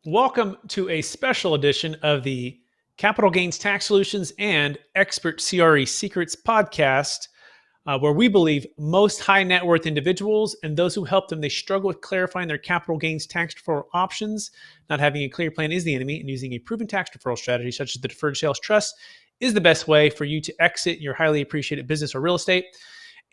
Welcome to a special edition of the Capital Gains Tax Solutions and Expert CRE Secrets podcast, where we believe most high net worth individuals and those who help them, they struggle with clarifying their capital gains tax deferral options. Not having a clear plan is the enemy, and using a proven tax deferral strategy such as the deferred sales trust is the best way for you to exit your highly appreciated business or real estate.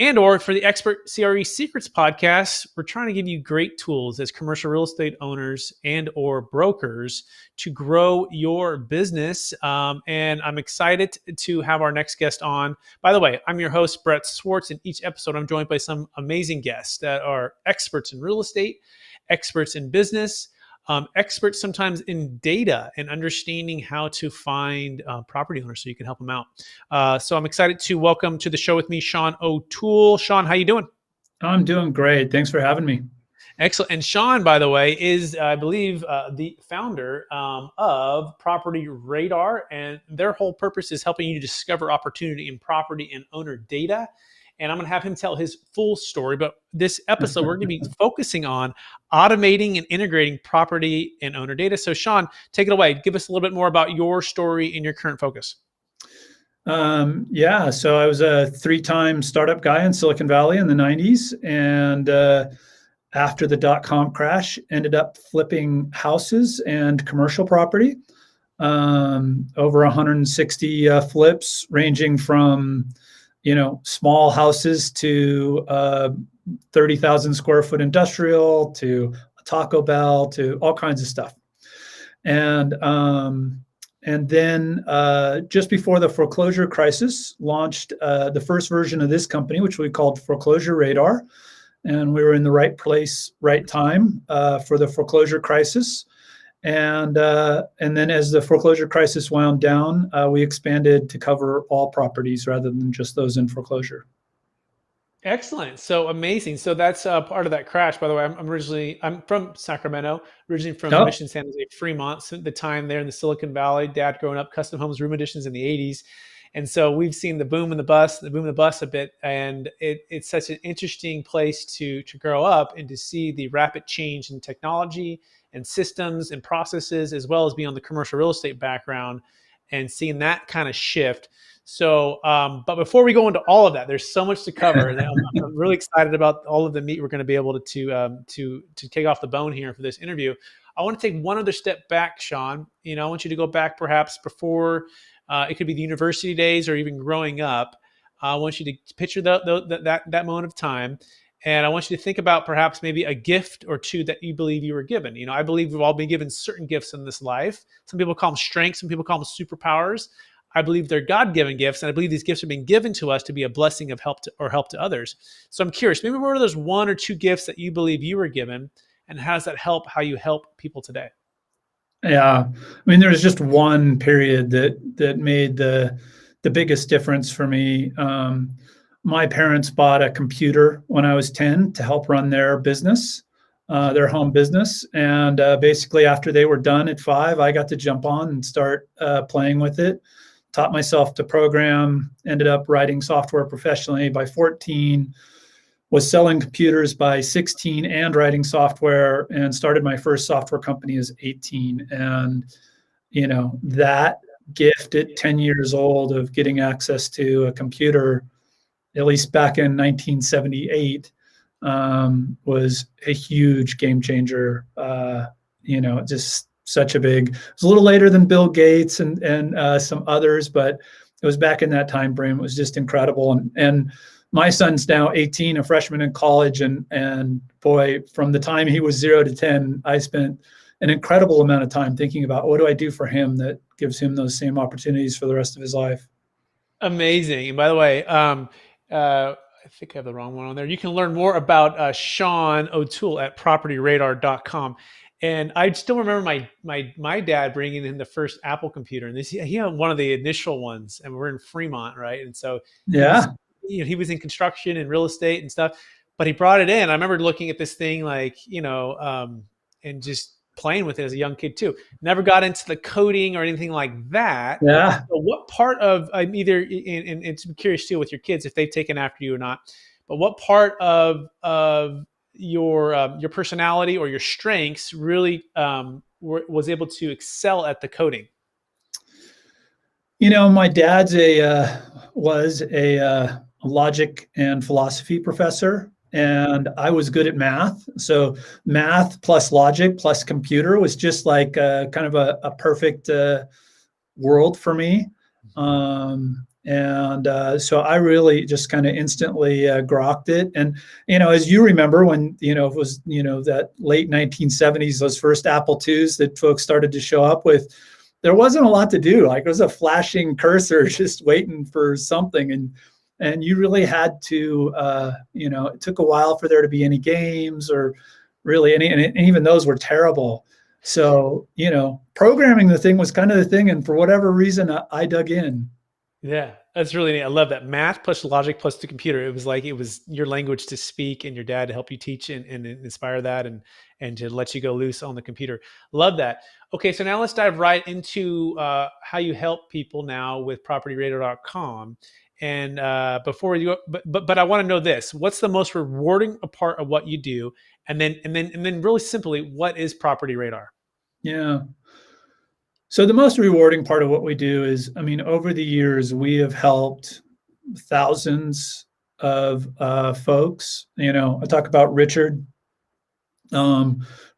And or for the Expert CRE Secrets podcast, we're trying to give you great tools as commercial real estate owners and or brokers to grow your business. And I'm excited to have our next guest on. By the way, I'm your host, Brett Swartz. In each episode, I'm joined by some amazing guests that are experts in real estate, experts in business, experts sometimes in data and understanding how to find property owners so you can help them out. So I'm excited to welcome to the show with me, Sean O'Toole. Sean, how you doing? I'm doing great. Thanks for having me. Excellent. And Sean, by the way, is, I believe, the founder of Property Radar. And their whole purpose is helping you discover opportunity in property and owner data. And I'm going to have him tell his full story. But this episode, we're going to be focusing on automating and integrating property and owner data. So Sean, take it away. Give us a little bit more about your story and your current focus. So I was a 3-time startup guy in Silicon Valley in the 90s. And after the dot-com crash, ended up flipping houses and commercial property. Over 160 flips, ranging from small houses to 30,000 square foot industrial to a Taco Bell to all kinds of stuff. And then just before the foreclosure crisis, launched the first version of this company, which we called Foreclosure Radar. And we were in the right place, right time for the foreclosure crisis. And then as the foreclosure crisis wound down, we expanded to cover all properties rather than just those in foreclosure. Excellent. So amazing. So that's part of that crash. By the way, I'm from Sacramento, originally from Oh, Mission San Jose, Fremont. Spent the time there in the Silicon Valley. Dad growing up, custom homes, room additions in the '80s. And so we've seen the boom and the bust a bit. And it's such an interesting place to grow up and to see the rapid change in technology and systems and processes, as well as being on the commercial real estate background and seeing that kind of shift. So, but before we go into all of that, there's so much to cover. And I'm really excited about all of the meat we're going to be able to take off the bone here for this interview. I want to take one other step back, Sean. I want you to go back perhaps before it could be the university days or even growing up. I want you to picture that moment of time. And I want you to think about perhaps maybe a gift or two that you believe you were given. I believe we've all been given certain gifts in this life. Some people call them strengths. Some people call them superpowers. I believe they're God-given gifts. And I believe these gifts are being given to us to be a blessing of help to others. So I'm curious, maybe what are those one or two gifts that you believe you were given? And how does that help how you help people today? yeah. There's just one period that made the biggest difference for me. My parents bought a computer when I was 10 to help run their business, their home business. And basically after they were done at 5, I got to jump on and start playing with it. Taught myself to program, ended up writing software professionally by 14, was selling computers by 16 and writing software, and started my first software company as 18. And, that gift at 10 years old of getting access to a computer, at least back in 1978, was a huge game changer. Just such a big, it was a little later than Bill Gates and some others, but it was back in that time frame. It was just incredible. And my son's now 18, a freshman in college. And boy, from the time he was 0 to 10, I spent an incredible amount of time thinking about what do I do for him that gives him those same opportunities for the rest of his life. Amazing. And by the way, I think I have the wrong one on there. You can learn more about Sean O'Toole at propertyradar.com. And I still remember my dad bringing in the first Apple computer, and he had one of the initial ones, and we're in Fremont, right? And so Yeah. he was in construction and real estate and stuff, but he brought it in. I remember looking at this thing and just playing with it as a young kid too. Never got into the coding or anything like that. Yeah. So what part of I'm curious too with your kids if they've taken after you or not, but what part of your personality or your strengths really was able to excel at the coding? My dad's was a logic and philosophy professor, and I was good at math. So math plus logic plus computer was just like kind of a perfect world for me. And so I really just kind of instantly grokked it. And, as you remember when, it was, that late 1970s, those first Apple IIs that folks started to show up with, there wasn't a lot to do. Like it was a flashing cursor just waiting for something. And you really had to, it took a while for there to be any games or really any, and even those were terrible. So, programming the thing was kind of the thing. And for whatever reason, I dug in. Yeah, that's really neat. I love that math plus logic plus the computer. It was like it was your language to speak, and your dad to help you teach and inspire that, and to let you go loose on the computer. Love that. Okay, so now let's dive right into how you help people now with PropertyRadar.com. And before you, but I want to know this: what's the most rewarding part of what you do? And then, really simply, what is Property Radar? Yeah. So the most rewarding part of what we do is, over the years, we have helped thousands of folks. I talk about Richard.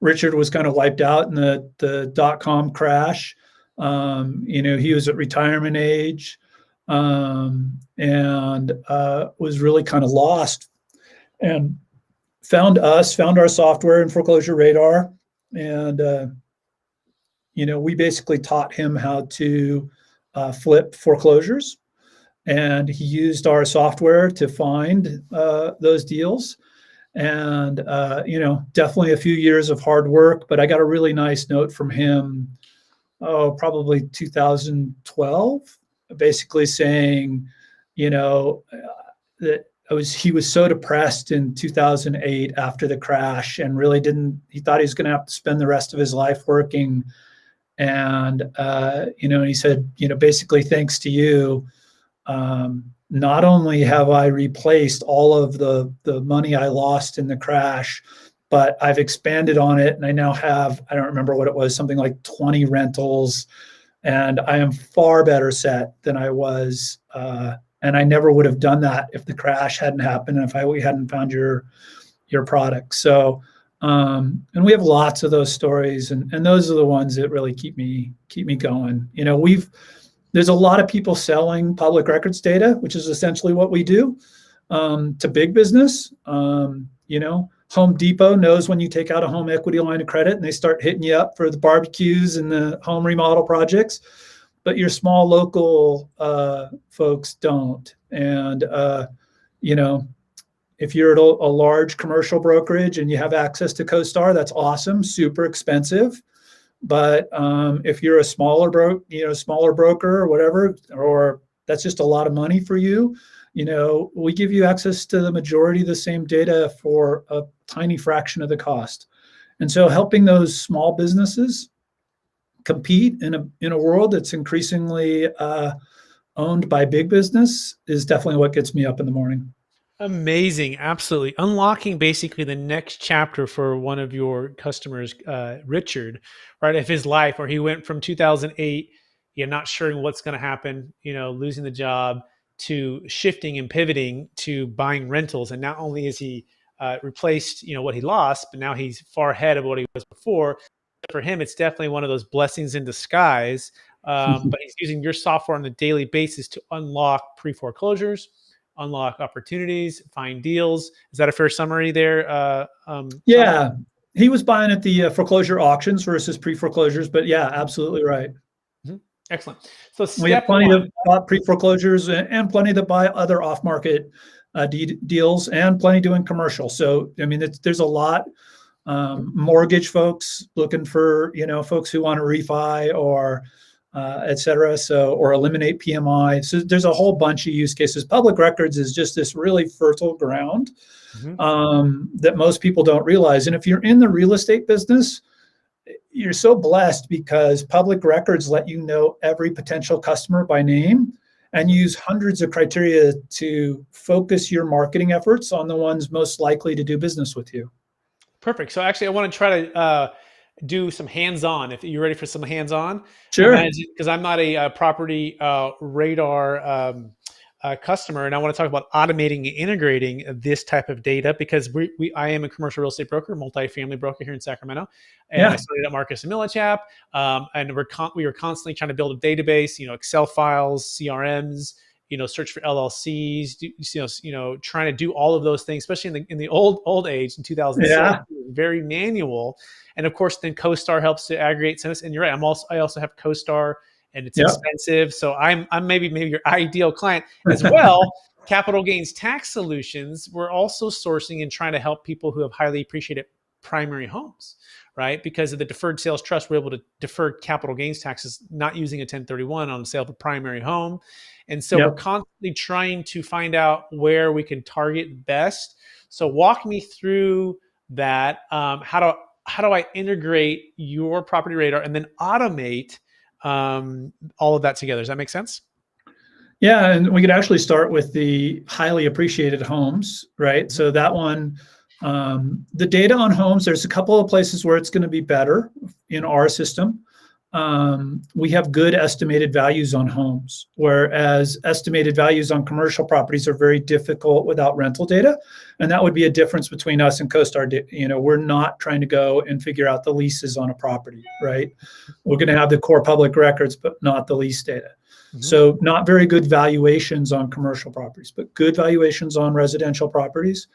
Richard was kind of wiped out in the dot-com crash. He was at retirement age, and was really kind of lost, and found our software and Foreclosure Radar, and we basically taught him how to flip foreclosures, and he used our software to find those deals. And definitely a few years of hard work, but I got a really nice note from him, probably 2012, basically saying, that he was so depressed in 2008 after the crash, and really he thought he was going to have to spend the rest of his life working. And, and he said, basically, thanks to you, not only have I replaced all of the money I lost in the crash, but I've expanded on it. And I now have, I don't remember what it was, something like 20 rentals. And I am far better set than I was. And I never would have done that if the crash hadn't happened and if we hadn't found your product. So, and we have lots of those stories, and those are the ones that really keep me going. There's a lot of people selling public records data, which is essentially what we do, to big business. Home Depot knows when you take out a home equity line of credit and they start hitting you up for the barbecues and the home remodel projects, but your small local folks don't. And if you're at a large commercial brokerage and you have access to CoStar, that's awesome, super expensive. But if you're a smaller broker or whatever, or that's just a lot of money for you, we give you access to the majority of the same data for a tiny fraction of the cost. And so helping those small businesses compete in a world that's increasingly owned by big business is definitely what gets me up in the morning. Amazing. Absolutely. Unlocking basically the next chapter for one of your customers, Richard, right, of his life, where he went from 2008, not sure what's going to happen, losing the job, to shifting and pivoting to buying rentals. And not only is he replaced, what he lost, but now he's far ahead of what he was before. For him, it's definitely one of those blessings in disguise. But he's using your software on a daily basis to unlock pre-foreclosures, unlock opportunities, find deals. Is that a fair summary there? Yeah, he was buying at the foreclosure auctions versus pre-foreclosures, but yeah, absolutely right. Mm-hmm. Excellent. So we have plenty of pre-foreclosures and plenty that buy other off-market deals, and plenty doing commercial. So, there's a lot. Mortgage folks looking for, folks who want to refi or et cetera. So, or eliminate PMI. So there's a whole bunch of use cases. Public records is just this really fertile ground that most people don't realize. And if you're in the real estate business, you're so blessed because public records let you know every potential customer by name and use hundreds of criteria to focus your marketing efforts on the ones most likely to do business with you. Perfect. So actually, I want to try to do some hands-on. If you're ready for some hands-on, Sure. imagine, because I'm not a, property radar customer, and I want to talk about automating and integrating this type of data, because I am a commercial real estate broker, multifamily broker here in Sacramento, and I Yeah. started at Marcus and Millichap, and we were constantly trying to build a database, Excel files, CRMs, search for LLCs, trying to do all of those things, especially in the old age in 2006, Yeah. it was very manual. And of course, then CoStar helps to aggregate sentence. And you're right, I also have CoStar, and it's Yep. expensive. So I'm maybe your ideal client as well. Capital gains tax solutions, we're also sourcing and trying to help people who have highly appreciated primary homes, right? Because of the deferred sales trust, we're able to defer capital gains taxes, not using a 1031 on the sale of a primary home. And so we're Yep. constantly trying to find out where we can target best. So walk me through that. How do I integrate your property radar and then automate all of that together? Does that make sense? Yeah, and we could actually start with the highly appreciated homes, right? So that one, the data on homes, there's a couple of places where it's going to be better in our system. We have good estimated values on homes, whereas estimated values on commercial properties are very difficult without rental data. And that would be a difference between us and CoStar. We're not trying to go and figure out the leases on a property, right? We're going to have the core public records, but not the lease data. Mm-hmm. So not very good valuations on commercial properties, but good valuations on residential properties.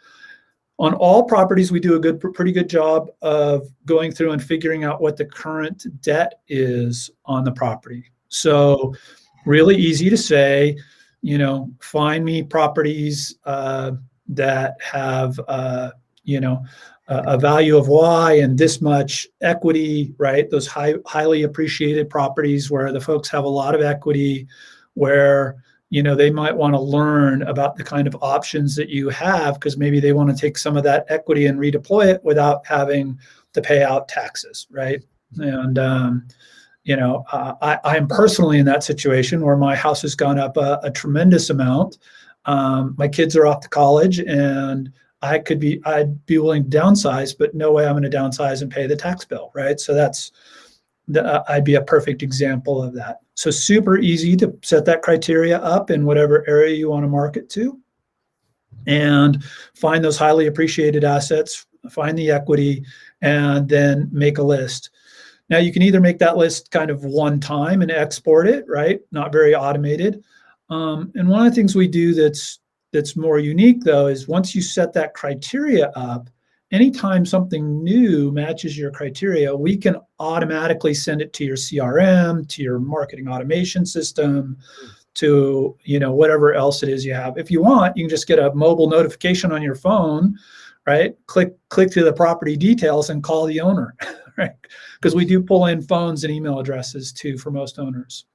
On all properties, we do a pretty good job of going through and figuring out what the current debt is on the property. So really easy to say, find me properties that have, a value of Y and this much equity, right? Those highly appreciated properties where the folks have a lot of equity, where they might want to learn about the kind of options that you have, because maybe they want to take some of that equity and redeploy it without having to pay out taxes, right? And I am personally in that situation where my house has gone up a tremendous amount. My kids are off to college, and I'd be willing to downsize, but no way I'm going to downsize and pay the tax bill, right? So I'd be a perfect example of that. So super easy to set that criteria up in whatever area you want to market to, and find those highly appreciated assets, find the equity, and then make a list. Now you can either make that list kind of one time and export it, right? Not very automated. And one of the things we do that's more unique, though, is once you set that criteria up, anytime something new matches your criteria, we can automatically send it to your CRM, to your marketing automation system, to whatever else it is you have. If you want, you can just get a mobile notification on your phone, right? Click through the property details and call the owner, right? Because we do pull in phones and email addresses too for most owners.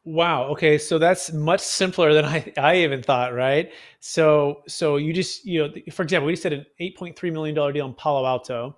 Wow. Okay. So that's much simpler than I even thought, right? So you just, for example, we just did an $8.3 million deal in Palo Alto,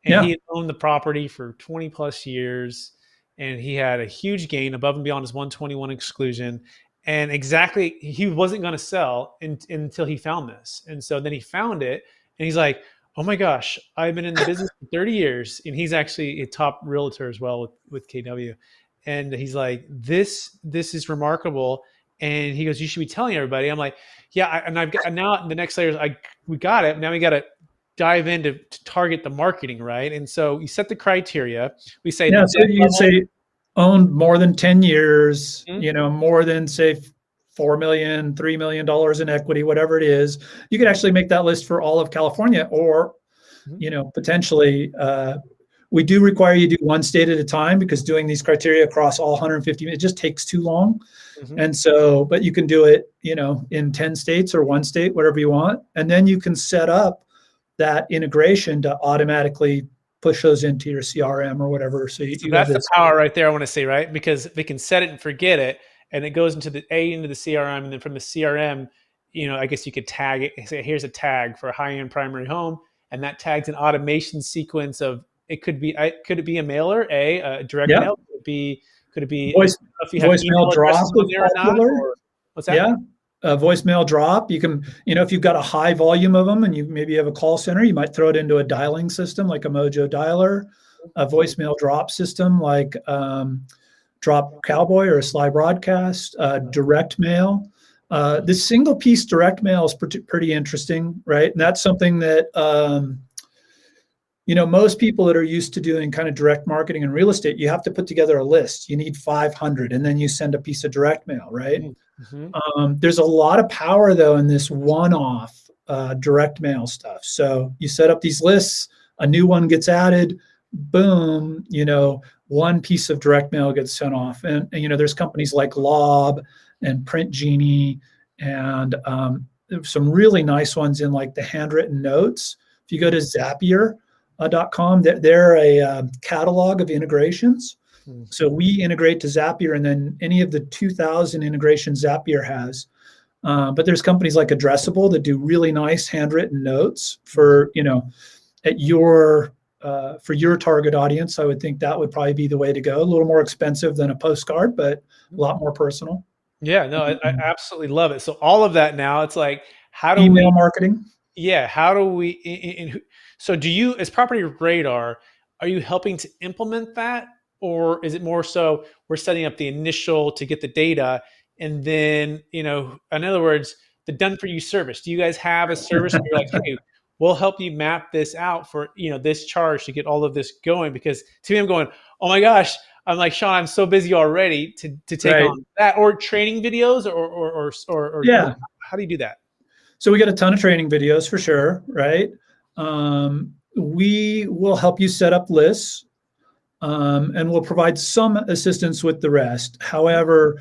and he Yeah. had owned the property for 20 plus years, and he had a huge gain above and beyond his 121 exclusion. And exactly, he wasn't going to sell until he found this. And so then he found it, and he's like, oh my gosh, I've been in the business for 30 years. And he's actually a top realtor as well with KW. And he's like, this is remarkable. And he goes, you should be telling everybody. I'm like, yeah. And I've got, now the next layer is we got it. Now we got to dive in to target the marketing, right? And so you set the criteria. We say, yeah, so you say owned more than 10 years, mm-hmm. More than say $4 million, $3 million in equity, whatever it is. You could actually make that list for all of California, or, potentially, we do require you do one state at a time, because doing these criteria across all 150, it just takes too long. Mm-hmm. And so, but you can do it, in 10 states or one state, whatever you want. And then you can set up that integration to automatically push those into your CRM or whatever. So that's the power right there, I want to say, right? Because they can set it and forget it, and it goes into the CRM, and then from the CRM, I guess you could tag it. Say, here's a tag for a high-end primary home, and that tags an automation sequence of, it could it be a mailer, a direct mail? Could it be if you have voicemail drop on there or not? Or, what's that? Yeah, a voicemail drop. You can, if you've got a high volume of them and you maybe have a call center, you might throw it into a dialing system like a Mojo dialer. a voicemail drop system like Drop Cowboy or a Sly Broadcast, direct mail. This single piece direct mail is pretty interesting, right? And that's something that most people that are used to doing kind of direct marketing in real estate, you have to put together a list. You need 500, and then you send a piece of direct mail, right? There's a lot of power though in this one-off direct mail stuff. So you set up these lists, a new one gets added, boom, one piece of direct mail gets sent off. And there's companies like Lob and Print Genie, and there's some really nice ones in like the handwritten notes. If you go to Zapier.com, they're a catalog of integrations. So we integrate to Zapier, and then any of the 2,000 integrations Zapier has. But there's companies like Addressable that do really nice handwritten notes for for your target audience. I would think that would probably be the way to go. A little more expensive than a postcard, but a lot more personal. Yeah, no, I absolutely love it. So all of that now, it's like, how do email marketing? Yeah, how do we? So do you, as Property Radar, are you helping to implement that, or is it more so we're setting up the initial to get the data, and then in other words, the done for you service? Do you guys have a service where you're like, hey, we'll help you map this out for this charge to get all of this going? Because to me, I'm going, oh my gosh, I'm like, Sean, I'm so busy already to take on that, or training videos, or yeah. How do you do that? So we got a ton of training videos for sure, right? We will help you set up lists, and we'll provide some assistance with the rest. However,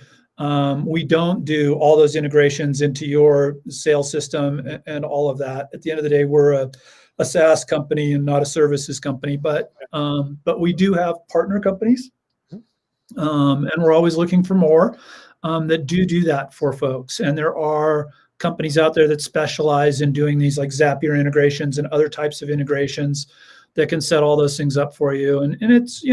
we don't do all those integrations into your sales system and all of that. At the end of the day, we're a SaaS company and not a services company, but we do have partner companies, and we're always looking for more that do that for folks. And there are companies out there that specialize in doing these like Zapier integrations and other types of integrations that can set all those things up for you. And it's,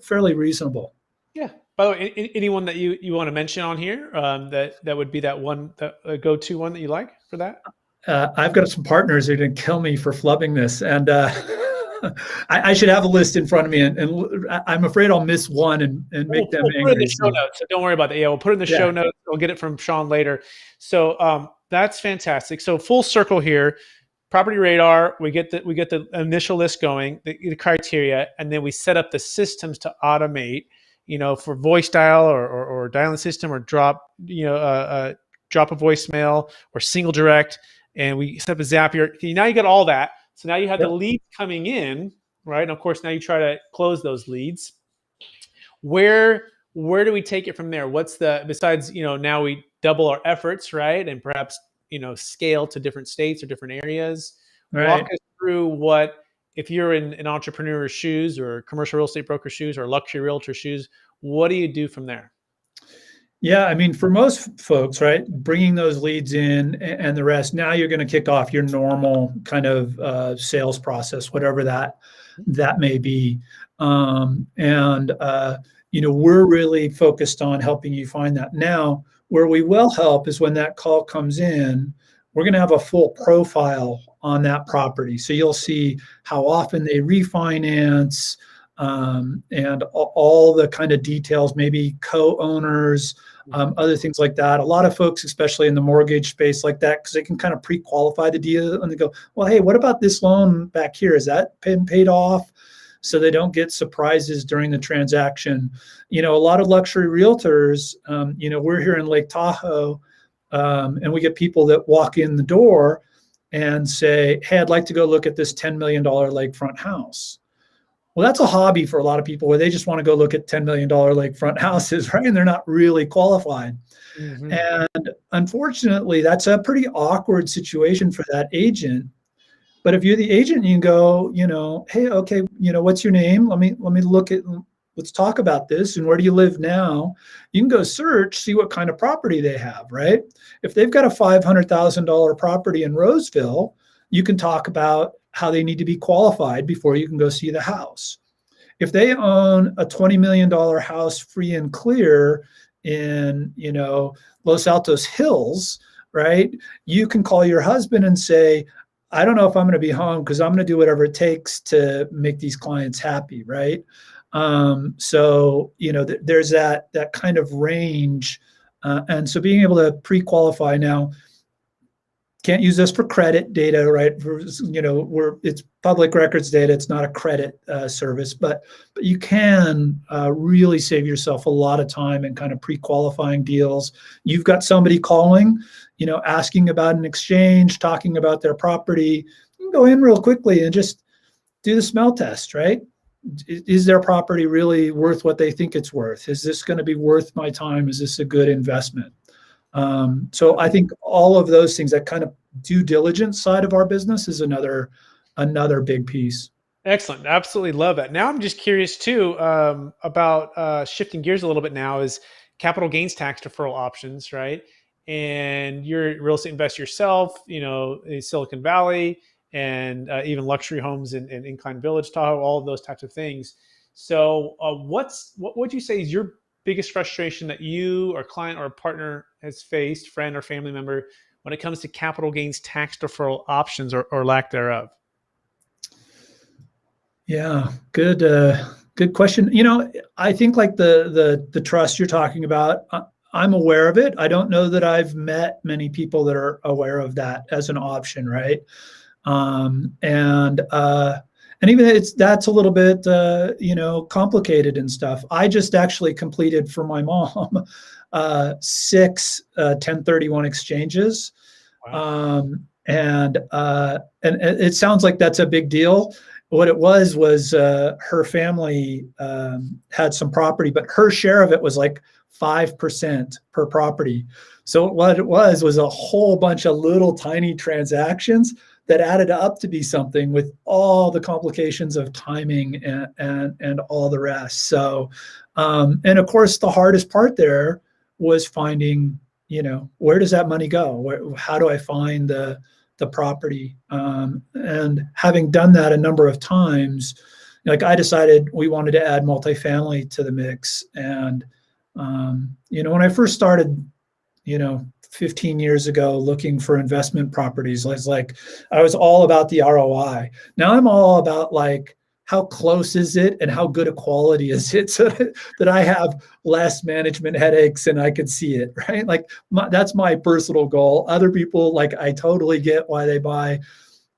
fairly reasonable. Yeah. By the way, anyone that you want to mention on here that would be that one, that go-to one that you like for that? I've got some partners who are going to kill me for flubbing this. And I should have a list in front of me, and I'm afraid I'll miss one and make them angry. Put it in the show notes, so don't worry about that. Yeah, we'll put it in the show notes. We'll get it from Sean later. So that's fantastic. So full circle here, Property Radar, we get the initial list going, the criteria, and then we set up the systems to automate, for voice dial or dialing system, or drop a voicemail, or single direct, and we set up a Zapier. Now you got all that. So now you have the leads coming in, right? And of course, now you try to close those leads. Where do we take it from there? Besides, now we double our efforts, right? And perhaps, scale to different states or different areas. Right. Walk us through if you're in an entrepreneur's shoes, or commercial real estate broker shoes, or luxury realtor shoes, what do you do from there? Yeah, I mean, for most folks, right, bringing those leads in and the rest, now you're going to kick off your normal kind of sales process, whatever that may be. We're really focused on helping you find that. Now, where we will help is when that call comes in, we're going to have a full profile on that property. So you'll see how often they refinance, and all the kind of details, maybe co-owners, other things like that. A lot of folks, especially in the mortgage space like that, because they can kind of pre-qualify the deal, and they go, well, hey, what about this loan back here? Is that been paid off? So they don't get surprises during the transaction. A lot of luxury realtors, we're here in Lake Tahoe, and we get people that walk in the door and say, hey, I'd like to go look at this $10 million lakefront house. Well, that's a hobby for a lot of people, where they just want to go look at $10 million lakefront houses, right? And they're not really qualified. Mm-hmm. And unfortunately, that's a pretty awkward situation for that agent. But if you're the agent, you can go, hey, okay, what's your name? Let me let's talk about this. And where do you live now? You can go search, see what kind of property they have, right? If they've got a $500,000 property in Roseville, you can talk about how they need to be qualified before you can go see the house. If they own a $20 million house free and clear in, Los Altos Hills, right? You can call your husband and say, I don't know if I'm going to be home because I'm going to do whatever it takes to make these clients happy, right? So there's that kind of range, and so being able to pre-qualify now. Can't use this for credit data, right? It's public records data. It's not a credit service, but you can really save yourself a lot of time in kind of pre-qualifying deals. You've got somebody calling, asking about an exchange, talking about their property. You can go in real quickly and just do the smell test, right? Is their property really worth what they think it's worth? Is this going to be worth my time? Is this a good investment? So I think all of those things, that kind of due diligence side of our business, is another big piece. Excellent. Absolutely love that. Now I'm just curious too, about shifting gears a little bit now, is capital gains tax deferral options, right? And you're a real estate investor yourself, in Silicon Valley, and even luxury homes in Incline Village, Tahoe, all of those types of things. So what would you say is your biggest frustration that you or client or partner has faced, friend or family member, when it comes to capital gains tax deferral options or lack thereof? Yeah, good question. I think like the trust you're talking about, I'm aware of it. I don't know that I've met many people that are aware of that as an option, right? And even that's a little bit complicated and stuff. I just actually completed for my mom 6 1031 exchanges. Wow. And it sounds like that's a big deal. What it was her family had some property, but her share of it was like 5% per property. So what it was a whole bunch of little tiny transactions that added up to be something, with all the complications of timing and all the rest. So, and of course, the hardest part there was finding, where does that money go? How do I find the property? And having done that a number of times, like, I decided we wanted to add multifamily to the mix. And, when I first started, 15 years ago, looking for investment properties, I was all about the ROI. Now I'm all about, like, how close is it and how good a quality is it, so that I have less management headaches and I could see it, right? Like, that's my personal goal. Other people, like, I totally get why they buy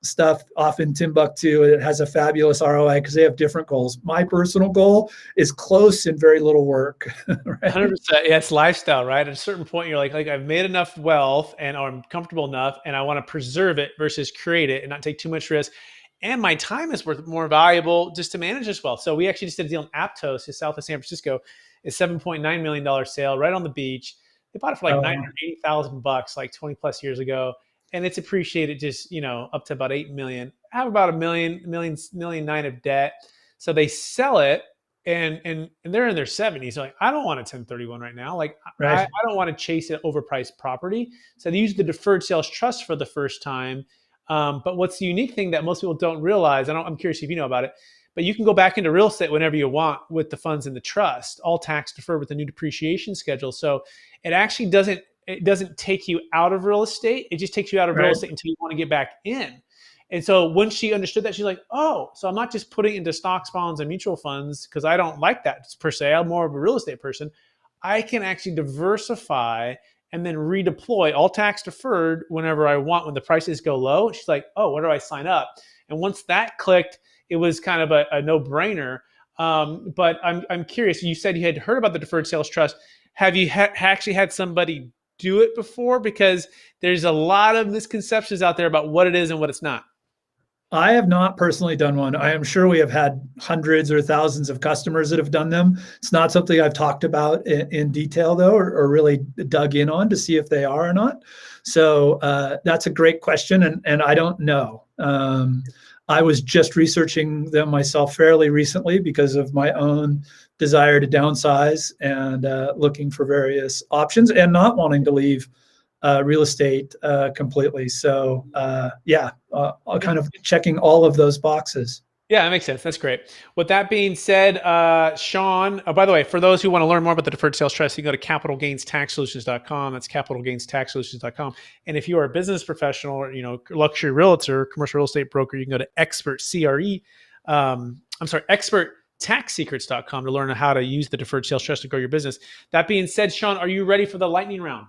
stuff off in Timbuktu. It has a fabulous ROI because they have different goals. My personal goal is close and very little work. Right? 100%. Yeah, it's lifestyle, right? At a certain point, you're like I've made enough wealth and I'm comfortable enough, and I want to preserve it versus create it and not take too much risk. And my time is worth more valuable just to manage this wealth. So we actually just did a deal in Aptos, just south of San Francisco. It's $7.9 million sale right on the beach. They bought it for like $980,000, like 20 plus years ago. And it's appreciated just, up to about 8 million. I have about million nine of debt. So they sell it, and they're in their 70s. So like, I don't want a 1031 right now. Like, Right. I don't want to chase an overpriced property. So they use the deferred sales trust for the first time. But what's the unique thing that most people don't realize, I'm curious if you know about it, but you can go back into real estate whenever you want with the funds in the trust, all tax deferred with the new depreciation schedule. So it actually doesn't take you out of real estate. It just takes you out of real estate until you want to get back in. And so when she understood that, she's like, oh, so I'm not just putting into stocks, bonds, and mutual funds because I don't like that per se. I'm more of a real estate person. I can actually diversify and then redeploy all tax deferred whenever I want when the prices go low. She's like, oh, where do I sign up? And once that clicked, it was kind of a no-brainer. But I'm curious. You said you had heard about the deferred sales trust. Have you actually had somebody do it before? Because there's a lot of misconceptions out there about what it is and what it's not. I have not personally done one. I am sure we have had hundreds or thousands of customers that have done them. It's not something I've talked about in detail, though, or really dug in on to see if they are or not. So that's a great question, and I don't know. I was just researching them myself fairly recently because of my own desire to downsize and looking for various options and not wanting to leave real estate completely. So kind of checking all of those boxes. Yeah, that makes sense. That's great. With that being said, Sean, by the way, for those who want to learn more about the deferred sales trust, you can go to capitalgainstaxsolutions.com. That's capitalgainstaxsolutions.com. And if you are a business professional or, luxury realtor, commercial real estate broker, you can go to expertsecrets.com to learn how to use the deferred sales trust to grow your business. That being said, Sean, are you ready for the lightning round?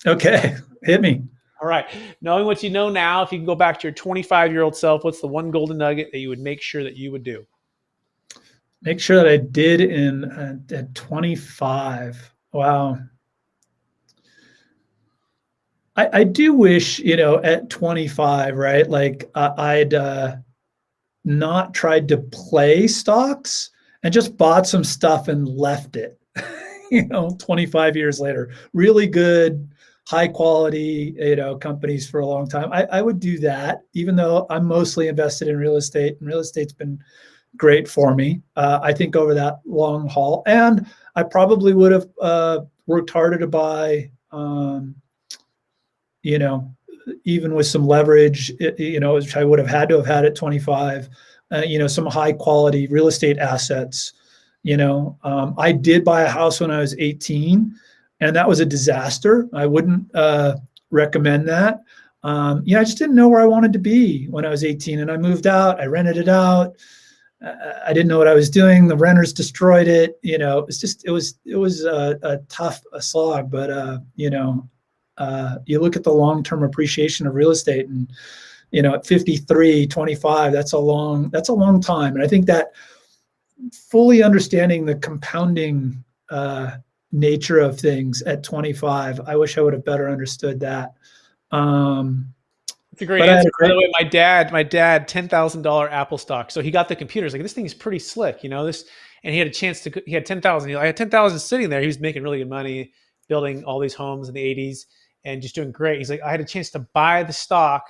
Okay, hit me. All right. Knowing what you know now, if you can go back to your 25-year-old self, what's the one golden nugget that you would make sure that you would do? Make sure that I did at 25. Wow. I do wish, at 25, right? Like I'd not tried to play stocks and just bought some stuff and left it, 25 years later. Really good, high quality, companies for a long time. I would do that, even though I'm mostly invested in real estate, and real estate's been great for me. I think over that long haul, and I probably would have worked harder to buy, even with some leverage, which I would have had to have had at 25, some high quality real estate assets. I did buy a house when I was 18, and that was a disaster. I wouldn't recommend that. I just didn't know where I wanted to be when I was 18, and I moved out. I rented it out. I didn't know what I was doing. The renters destroyed it. It was a tough slog, but you look at the long-term appreciation of real estate, and at 53, 25, that's a long time. And I think that fully understanding the compounding nature of things at 25, I wish I would have better understood that. It's a great answer. By the way, my dad, $10,000 Apple stock. So he got the computer. He's like, this thing is pretty slick, this, and he had a chance to. He had 10,000. I had 10,000 sitting there. He was making really good money, building all these homes in the '80s, and just doing great. He's like, I had a chance to buy the stock,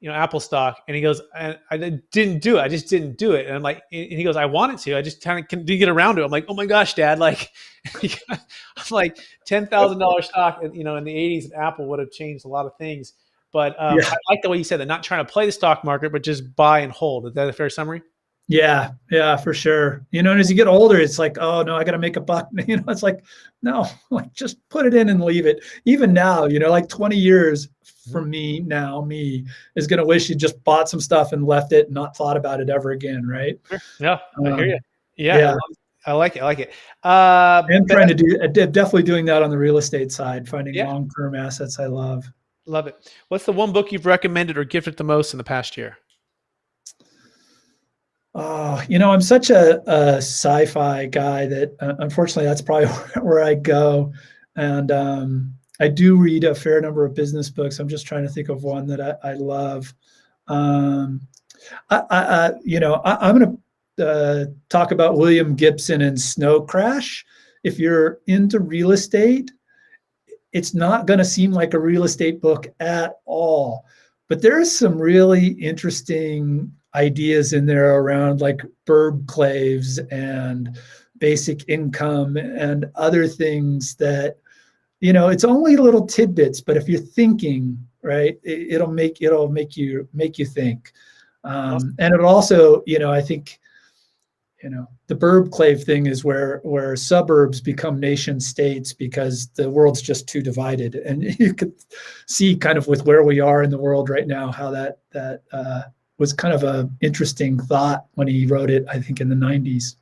Apple stock, and he goes, I didn't do it. I just didn't do it. And I'm like, and he goes, I wanted to. I just kind of didn't get around to it. I'm like, oh my gosh, Dad, like, I'm like $10,000 stock, in the '80s, and Apple would have changed a lot of things. But I like the way you said that, not trying to play the stock market, but just buy and hold. Is that a fair summary? Yeah, for sure. And as you get older, it's like, oh no, I got to make a buck. It's like, no, like just put it in and leave it. Even now, like 20 years from me now, me is going to wish you just bought some stuff and left it and not thought about it ever again. Right. Yeah, I hear you. Yeah. I like it. I like it. I'm trying to definitely doing that on the real estate side, finding long-term assets I love. Love it. What's the one book you've recommended or gifted the most in the past year? Oh, I'm such a sci-fi guy that unfortunately that's probably where I go. And I do read a fair number of business books. I'm just trying to think of one that I love. I'm going to talk about William Gibson and Snow Crash. If you're into real estate, it's not going to seem like a real estate book at all, but there's some really interesting ideas in there around like burbclaves and basic income and other things that, it's only little tidbits, but if you're thinking, right, it'll make you think. And it also, I think, the burbclave thing is where suburbs become nation states because the world's just too divided. And you could see kind of with where we are in the world right now, how that was kind of a interesting thought when he wrote it, I think in the 90s.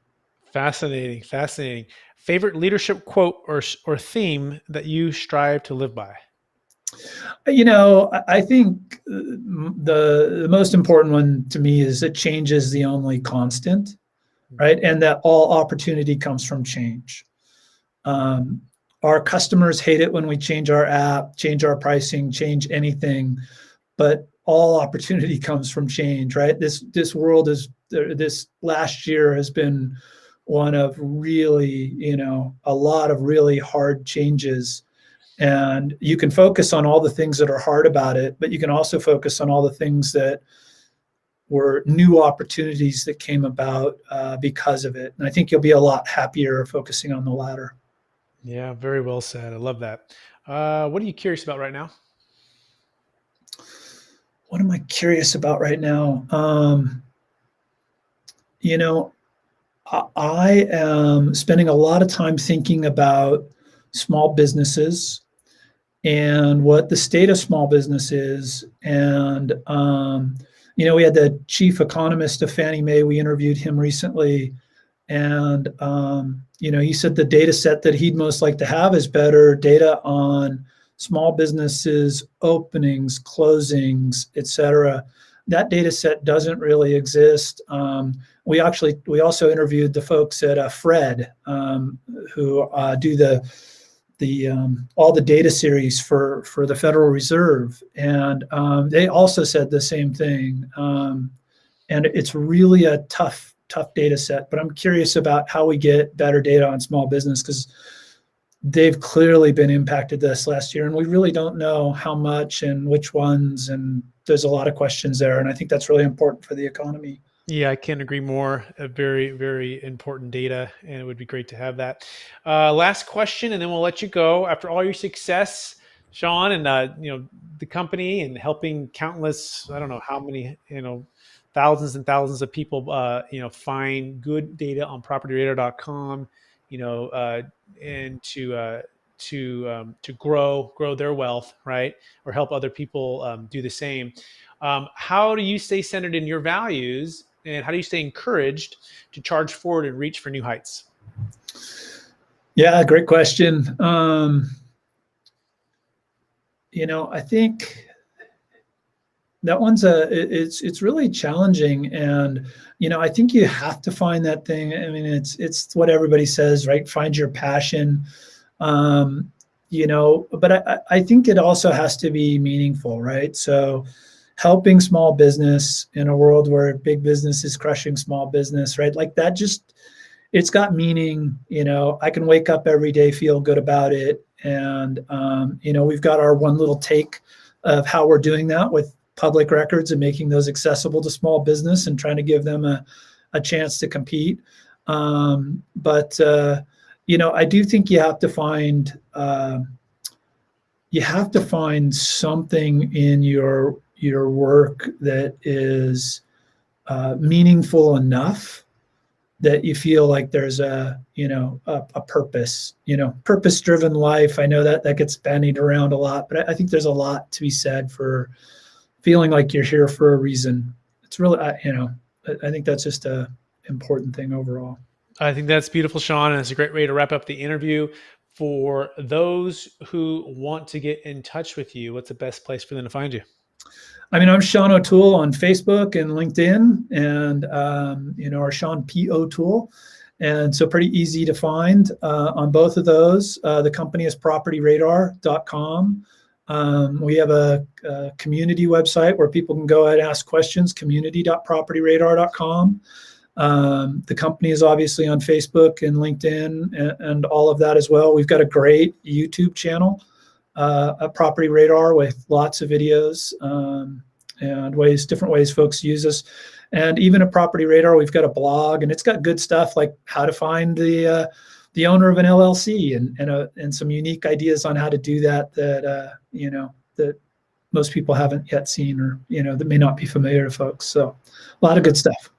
Fascinating. Favorite leadership quote or theme that you strive to live by? I think the most important one to me is that change is the only constant. Right. And that all opportunity comes from change. Our customers hate it when we change our app, change our pricing, change anything, but all opportunity comes from change, right? This world this last year has been one of really, a lot of really hard changes. And you can focus on all the things that are hard about it, but you can also focus on all the things that were new opportunities that came about because of it. And I think you'll be a lot happier focusing on the latter. Yeah, very well said. I love that. What are you curious about right now? What am I curious about right now? you know, I am spending a lot of time thinking about small businesses and what the state of small business is. And, we had the chief economist of Fannie Mae. We interviewed him recently. And, he said the data set that he'd most like to have is better data on small businesses, openings, closings, et cetera. That data set doesn't really exist. We also interviewed the folks at Fred, who do all the data series for the Federal Reserve, and they also said the same thing. And it's really a tough data set. But I'm curious about how we get better data on small business, because they've clearly been impacted this last year, and we really don't know how much and which ones. And there's a lot of questions there, and I think that's really important for the economy. Yeah, I can't agree more. Very, very important data, and it would be great to have that. Last question, and then we'll let you go. After all your success, Sean, and the company, and helping countless, I don't know how many, thousands and thousands of people, find good data on PropertyRadar.com, and to grow their wealth, right, or help other people do the same. How do you stay centered in your values, and how do you stay encouraged to charge forward and reach for new heights? Yeah, great question. I think that one's it's really challenging, and I think you have to find that thing. I mean, it's what everybody says, right? Find your passion. But I think it also has to be meaningful, right? So helping small business in a world where big business is crushing small business, right? Like that, it's got meaning. I can wake up every day, feel good about it. And, we've got our one little take of how we're doing that with public records and making those accessible to small business and trying to give them a chance to compete. But I do think you have to find something in your work that is meaningful enough that you feel like there's a purpose, purpose-driven life. I know that gets bandied around a lot, but I think there's a lot to be said for feeling like you're here for a reason. It's really, I think that's just a important thing overall. I think that's beautiful, Sean, and it's a great way to wrap up the interview. For those who want to get in touch with you, what's the best place for them to find you? I mean, I'm Sean O'Toole on Facebook and LinkedIn, and or Sean P. O'Toole. And so pretty easy to find on both of those. The company is propertyradar.com. We have a community website where people can go ahead and ask questions, community.propertyradar.com. The company is obviously on Facebook and LinkedIn and all of that as well. We've got a great YouTube channel, at Property Radar, with lots of videos and different ways folks use us. And even at Property Radar, we've got a blog, and it's got good stuff like how to find the owner of an LLC and some unique ideas on how to do that that most people haven't yet seen, or that may not be familiar to folks. So a lot of good stuff.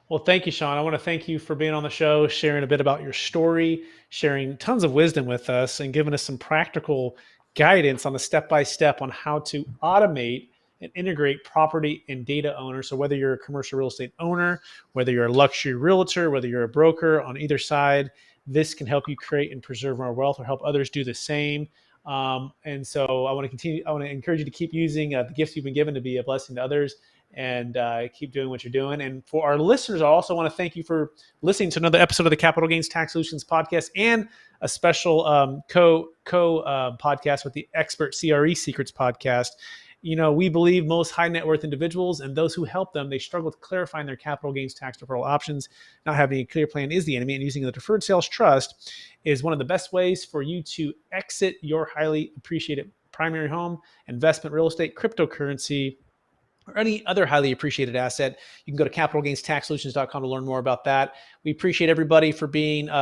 Well, thank you, Sean. I want to thank you for being on the show, sharing a bit about your story, sharing tons of wisdom with us, and giving us some practical guidance on the step-by-step on how to automate and integrate property and data owners. So whether you're a commercial real estate owner, whether you're a luxury realtor, whether you're a broker, on either side, this can help you create and preserve more wealth, or help others do the same. And so I want to encourage you to keep using the gifts you've been given to be a blessing to others, and keep doing what you're doing. And for our listeners, I also want to thank you for listening to another episode of the Capital Gains Tax Solutions podcast, and a special podcast with the Expert CRE Secrets podcast. We believe most high net worth individuals and those who help them, they struggle with clarifying their capital gains tax deferral options. Not having a clear plan is the enemy, and using the deferred sales trust is one of the best ways for you to exit your highly appreciated primary home, investment real estate, cryptocurrency, or any other highly appreciated asset. You can go to capitalgainstaxsolutions.com to learn more about that. We appreciate everybody for being